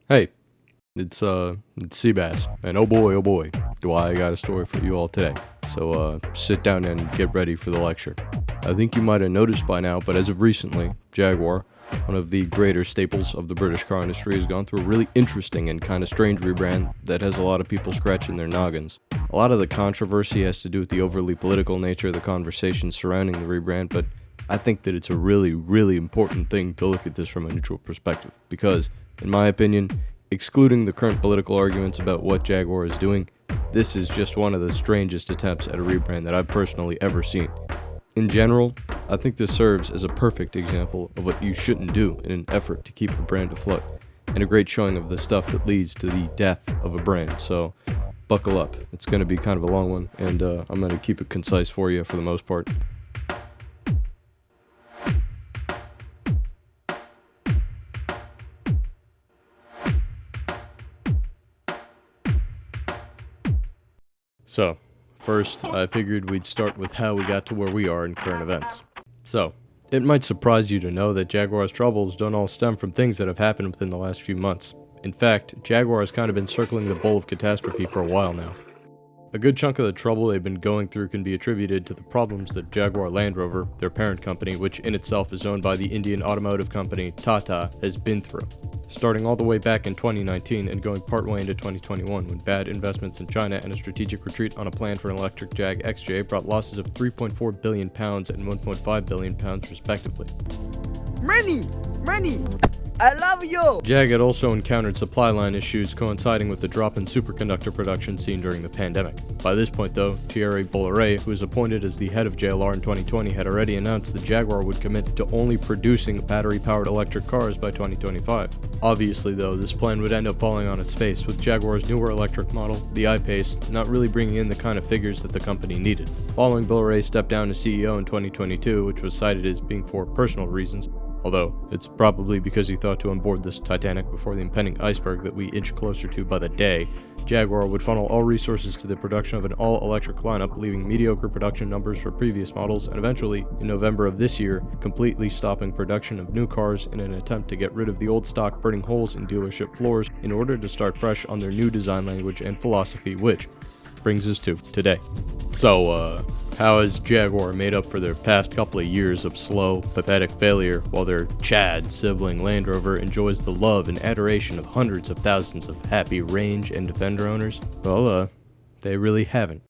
Hey, it's Seabass, and oh boy, do I got a story for you all today. So, sit down and get ready for the lecture. I think you might have noticed by now, but as of recently, Jaguar, one of the greater staples of the British car industry, has gone through a really interesting and kind of strange rebrand that has a lot of people scratching their noggins. A lot of the controversy has to do with the overly political nature of the conversation surrounding the rebrand, but I think that it's a really important thing to look at this from a neutral perspective, because, in my opinion, excluding the current political arguments about what Jaguar is doing, this is just one of the strangest attempts at a rebrand that I've personally ever seen. In general, I think this serves as a perfect example of what you shouldn't do in an effort to keep a brand afloat, and a great showing of the stuff that leads to the death of a brand. So, buckle up. It's going to be kind of a long one, and I'm going to keep it concise for you for the most part. So, first, I figured we'd start with how we got to where we are in current events. So, it might surprise you to know that Jaguar's troubles don't all stem from things that have happened within the last few months. In fact, Jaguar has kind of been circling the bowl of catastrophe for a while now. A good chunk of the trouble they've been going through can be attributed to the problems that Jaguar Land Rover, their parent company, which in itself is owned by the Indian automotive company Tata, has been through. Starting all the way back in 2019 and going partway into 2021 when bad investments in China and a strategic retreat on a plan for an electric Jag XJ brought losses of £3.4 billion and £1.5 billion respectively. Money! I love you! Jag had also encountered supply line issues coinciding with the drop in superconductor production seen during the pandemic. By this point though, Thierry Bolloré, who was appointed as the head of JLR in 2020, had already announced that Jaguar would commit to only producing battery-powered electric cars by 2025. Obviously though, this plan would end up falling on its face, with Jaguar's newer electric model, the I-Pace, not really bringing in the kind of figures that the company needed. Following Bolloré stepped down as CEO in 2022, which was cited as being for personal reasons, although it's probably because he thought to onboard this Titanic before the impending iceberg that we inch closer to by the day, Jaguar would funnel all resources to the production of an all-electric lineup, leaving mediocre production numbers for previous models, and eventually, in November of this year, completely stopping production of new cars in an attempt to get rid of the old stock burning holes in dealership floors in order to start fresh on their new design language and philosophy, which brings us to today. So, how has Jaguar made up for their past couple of years of slow, pathetic failure while their Chad sibling Land Rover enjoys the love and adoration of hundreds of thousands of happy Range and Defender owners? Well, they really haven't.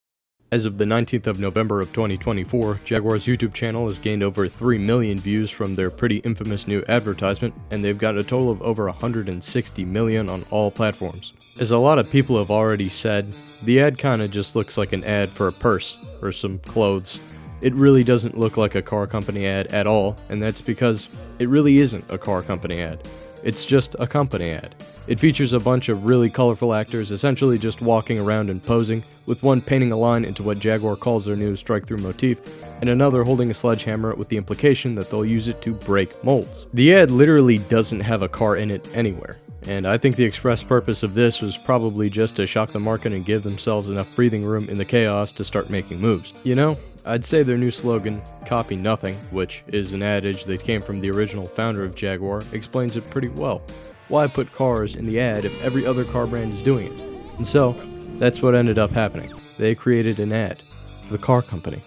As of the 19th of November of 2024, Jaguar's YouTube channel has gained over 3 million views from their pretty infamous new advertisement, and they've got a total of over 160 million on all platforms. As a lot of people have already said, the ad kinda just looks like an ad for a purse or some clothes. It really doesn't look like a car company ad at all, and that's because it really isn't a car company ad. It's just a company ad. It features a bunch of really colorful actors essentially just walking around and posing, with one painting a line into what Jaguar calls their new strike-through motif, and another holding a sledgehammer with the implication that they'll use it to break molds. The ad literally doesn't have a car in it anywhere, and I think the express purpose of this was probably just to shock the market and give themselves enough breathing room in the chaos to start making moves. You know, I'd say their new slogan, "Copy Nothing," which is an adage that came from the original founder of Jaguar, explains it pretty well. Why put cars in the ad if every other car brand is doing it? And so, that's what ended up happening. They created an ad for the car company,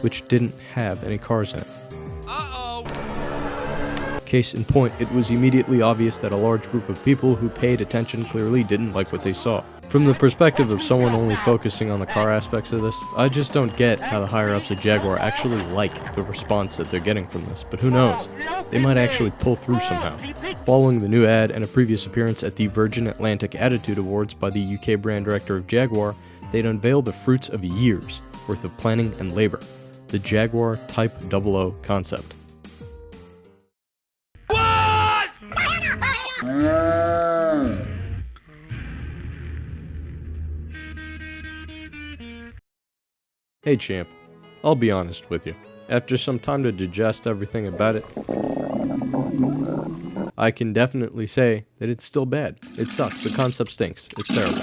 which didn't have any cars in it. Case in point, it was immediately obvious that a large group of people who paid attention clearly didn't like what they saw. From the perspective of someone only focusing on the car aspects of this, I just don't get how the higher-ups at Jaguar actually like the response that they're getting from this, but who knows? They might actually pull through somehow. Following the new ad and a previous appearance at the Virgin Atlantic Attitude Awards by the UK brand director of Jaguar, they'd unveiled the fruits of years worth of planning and labor, the Jaguar Type 00 concept. Hey champ, I'll be honest with you. After some time to digest everything about it, I can definitely say that it's still bad. It sucks. The concept stinks. It's terrible.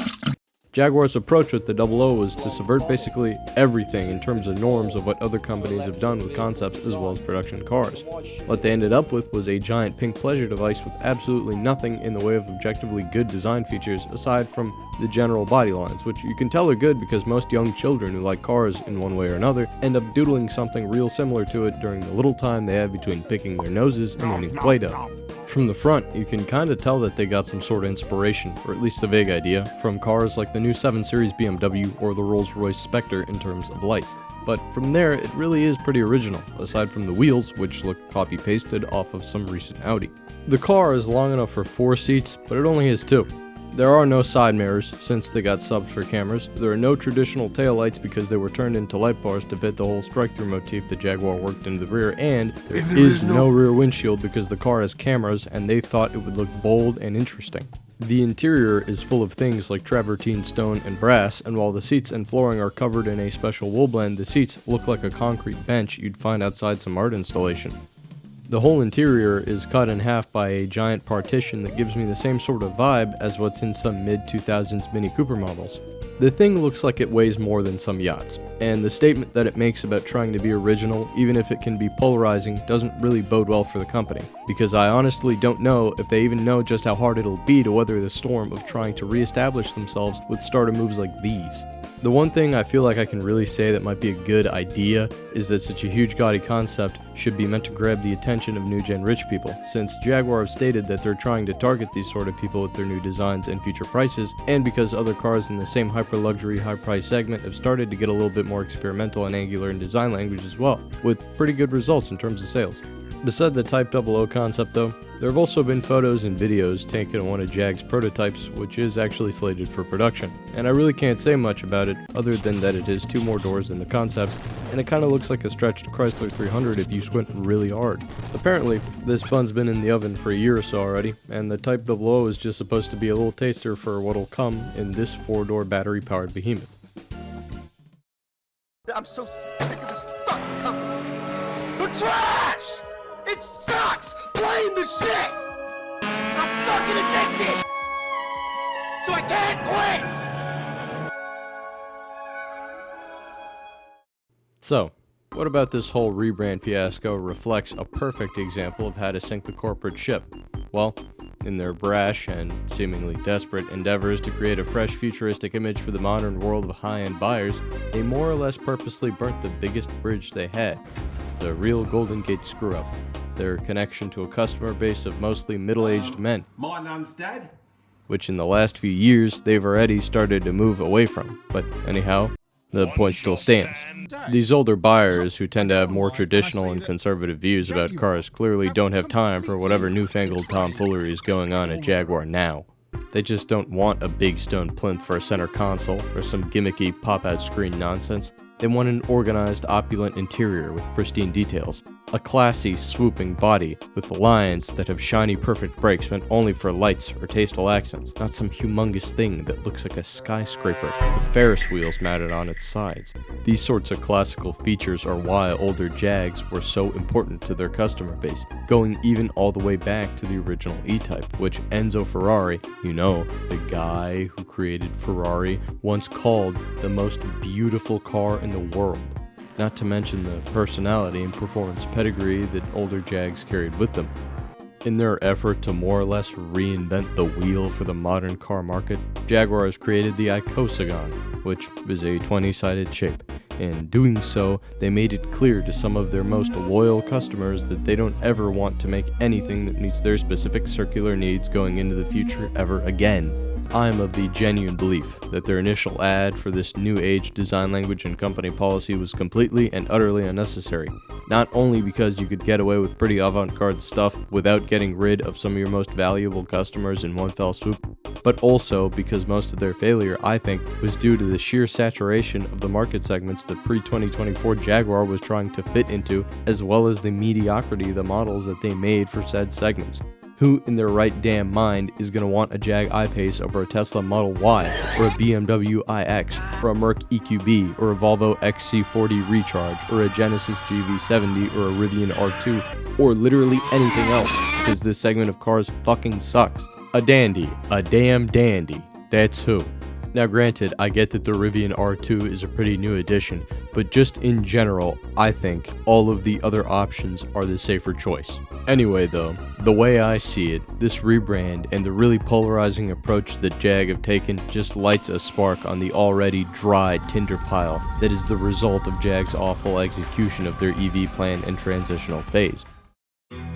Jaguar's approach with the 00 was to subvert basically everything in terms of norms of what other companies have done with concepts as well as production cars. What they ended up with was a giant pink pleasure device with absolutely nothing in the way of objectively good design features aside from the general body lines, which you can tell are good because most young children who like cars in one way or another end up doodling something real similar to it during the little time they have between picking their noses and eating Play-Doh. From the front, you can kinda tell that they got some sort of inspiration, or at least a vague idea, from cars like the new 7 Series BMW or the Rolls-Royce Spectre in terms of lights. But from there, it really is pretty original, aside from the wheels, which look copy-pasted off of some recent Audi. The car is long enough for 4 seats, but it only has 2. There are no side mirrors, since they got subbed for cameras. There are no traditional taillights because they were turned into light bars to fit the whole strike-through motif the Jaguar worked into the rear, and there is no rear windshield because the car has cameras and they thought it would look bold and interesting. The interior is full of things like travertine stone and brass, and while the seats and flooring are covered in a special wool blend, the seats look like a concrete bench you'd find outside some art installation. The whole interior is cut in half by a giant partition that gives me the same sort of vibe as what's in some mid-2000s Mini Cooper models. The thing looks like it weighs more than some yachts, and the statement that it makes about trying to be original, even if it can be polarizing, doesn't really bode well for the company, because I honestly don't know if they even know just how hard it'll be to weather the storm of trying to re-establish themselves with starter moves like these. The one thing I feel like I can really say that might be a good idea is that such a huge gaudy concept should be meant to grab the attention of new-gen rich people, since Jaguar have stated that they're trying to target these sort of people with their new designs and future prices, and because other cars in the same hyper-luxury, high-price segment have started to get a little bit more experimental and angular in design language as well, with pretty good results in terms of sales. Beside the Type 00 concept though, there have also been photos and videos taken of one of JAG's prototypes, which is actually slated for production. And I really can't say much about it, other than that it has 2 more doors than the concept, and it kinda looks like a stretched Chrysler 300 if you squint really hard. Apparently, this bun's been in the oven for a year or so already, and the Type 00 is just supposed to be a little taster for what'll come in this 4-door battery-powered behemoth. I'm so sick of this fucking company. The trash! It sucks playing the shit! I'm fucking addicted! So I can't quit! So, what about this whole rebrand fiasco reflects a perfect example of how to sink the corporate ship? Well, in their brash and seemingly desperate endeavors to create a fresh futuristic image for the modern world of high-end buyers, they more or less purposely burnt the biggest bridge they had, the real Golden Gate screw-up, their connection to a customer base of mostly middle-aged men, My nan's dead. which in the last few years they've already started to move away from. But anyhow, the point still stands. These older buyers who tend to have more traditional and conservative views about cars clearly don't have time for whatever newfangled tomfoolery is going on at Jaguar now. They just don't want a big stone plinth for a center console or some gimmicky pop-out screen nonsense. They want an organized, opulent interior with pristine details, a classy, swooping body with lines that have shiny, perfect brakes meant only for lights or tasteful accents, not some humongous thing that looks like a skyscraper with Ferris wheels mounted on its sides. These sorts of classical features are why older Jags were so important to their customer base, going even all the way back to the original E-Type, which Enzo Ferrari, you know, the guy who created Ferrari, once called the most beautiful car in the world. Not to mention the personality and performance pedigree that older Jags carried with them. In their effort to more or less reinvent the wheel for the modern car market, Jaguar has created the Icosagon, which is a 20-sided shape. In doing so, they made it clear to some of their most loyal customers that they don't ever want to make anything that meets their specific circular needs going into the future ever again. I am of the genuine belief that their initial ad for this new age design language and company policy was completely and utterly unnecessary, not only because you could get away with pretty avant-garde stuff without getting rid of some of your most valuable customers in one fell swoop, but also because most of their failure, I think, was due to the sheer saturation of the market segments that pre-2024 Jaguar was trying to fit into, as well as the mediocrity of the models that they made for said segments. Who in their right damn mind is going to want a Jag I-Pace over a Tesla Model Y, or a BMW iX, or a Merc EQB, or a Volvo XC40 Recharge, or a Genesis GV70, or a Rivian R2, or literally anything else, because this segment of cars fucking sucks. A dandy, a damn dandy, that's who. Now granted, I get that the Rivian R2 is a pretty new addition, but just in general, I think all of the other options are the safer choice. Anyway though, the way I see it, this rebrand and the really polarizing approach that Jag have taken just lights a spark on the already dry tinder pile that is the result of Jag's awful execution of their EV plan and transitional phase.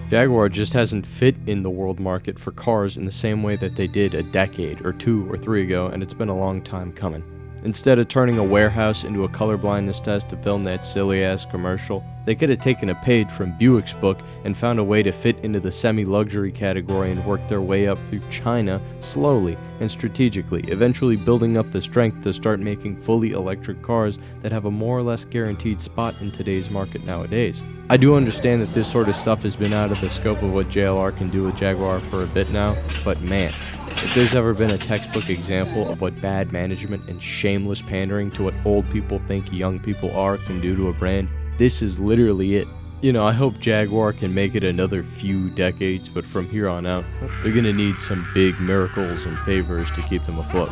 Jaguar just hasn't fit in the world market for cars in the same way that they did a decade or 2 or 3 ago, and it's been a long time coming. Instead of turning a warehouse into a color blindness test to film that silly-ass commercial, they could have taken a page from Buick's book and found a way to fit into the semi-luxury category and work their way up through China slowly and strategically, eventually building up the strength to start making fully electric cars that have a more or less guaranteed spot in today's market nowadays. I do understand that this sort of stuff has been out of the scope of what JLR can do with Jaguar for a bit now, but man, if there's ever been a textbook example of what bad management and shameless pandering to what old people think young people are can do to a brand, this is literally it. You know, I hope Jaguar can make it another few decades, but from here on out, they're gonna need some big miracles and favors to keep them afloat.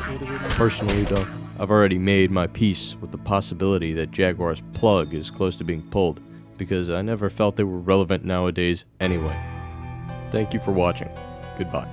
Personally though, I've already made my peace with the possibility that Jaguar's plug is close to being pulled, because I never felt they were relevant nowadays anyway. Thank you for watching. Goodbye.